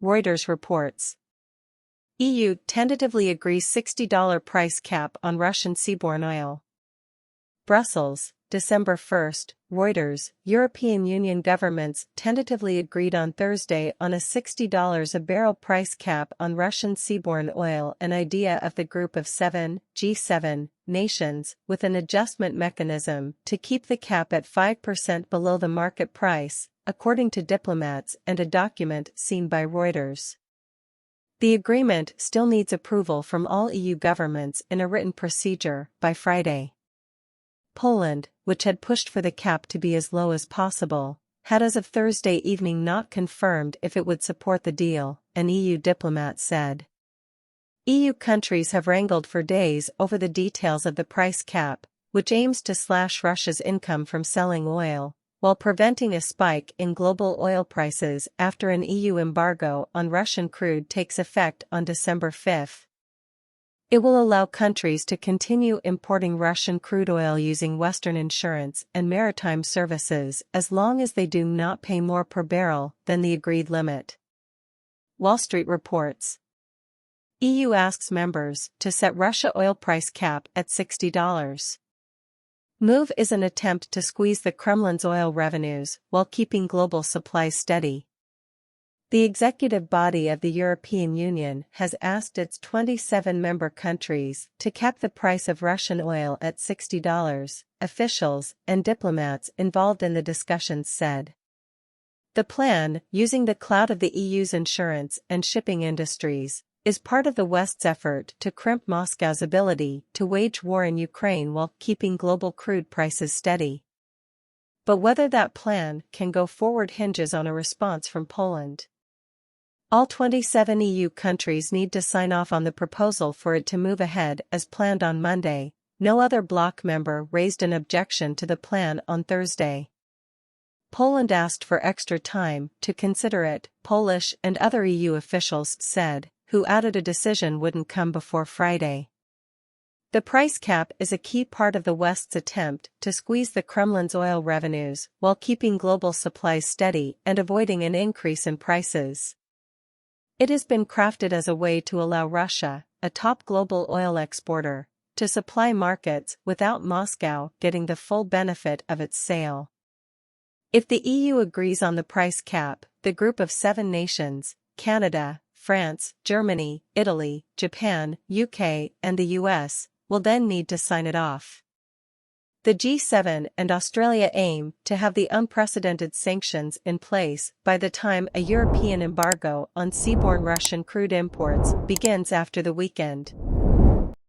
Reuters reports. EU tentatively agrees $60 price cap on Russian seaborne oil. Brussels, December 1, Reuters. European Union governments tentatively agreed on Thursday on a $60 a barrel price cap on Russian seaborne oil, an idea of the Group of Seven (G7) nations, with an adjustment mechanism to keep the cap at 5% below the market price, according to diplomats and a document seen by Reuters. The agreement still needs approval from all EU governments in a written procedure by Friday. Poland, which had pushed for the cap to be as low as possible, had as of Thursday evening not confirmed if it would support the deal, an EU diplomat said. EU countries have wrangled for days over the details of the price cap, which aims to slash Russia's income from selling oil, while preventing a spike in global oil prices after an EU embargo on Russian crude takes effect on December 5. It will allow countries to continue importing Russian crude oil using Western insurance and maritime services as long as they do not pay more per barrel than the agreed limit. Wall Street reports. EU asks members to set Russia oil price cap at $60. Move is an attempt to squeeze the Kremlin's oil revenues while keeping global supplies steady. The executive body of the European Union has asked its 27 member countries to cap the price of Russian oil at $60, officials and diplomats involved in the discussions said. The plan, using the clout of the EU's insurance and shipping industries, is part of the West's effort to crimp Moscow's ability to wage war in Ukraine while keeping global crude prices steady. But whether that plan can go forward hinges on a response from Poland. All 27 EU countries need to sign off on the proposal for it to move ahead as planned on Monday. No other bloc member raised an objection to the plan on Thursday. Poland asked for extra time to consider it, Polish and other EU officials said, who added a decision wouldn't come before Friday. The price cap is a key part of the West's attempt to squeeze the Kremlin's oil revenues while keeping global supplies steady and avoiding an increase in prices. It has been crafted as a way to allow Russia, a top global oil exporter, to supply markets without Moscow getting the full benefit of its sale. If the EU agrees on the price cap, the Group of Seven nations, Canada, France, Germany, Italy, Japan, UK, and the US, will then need to sign it off. The G7 and Australia aim to have the unprecedented sanctions in place by the time a European embargo on seaborne Russian crude imports begins after the weekend.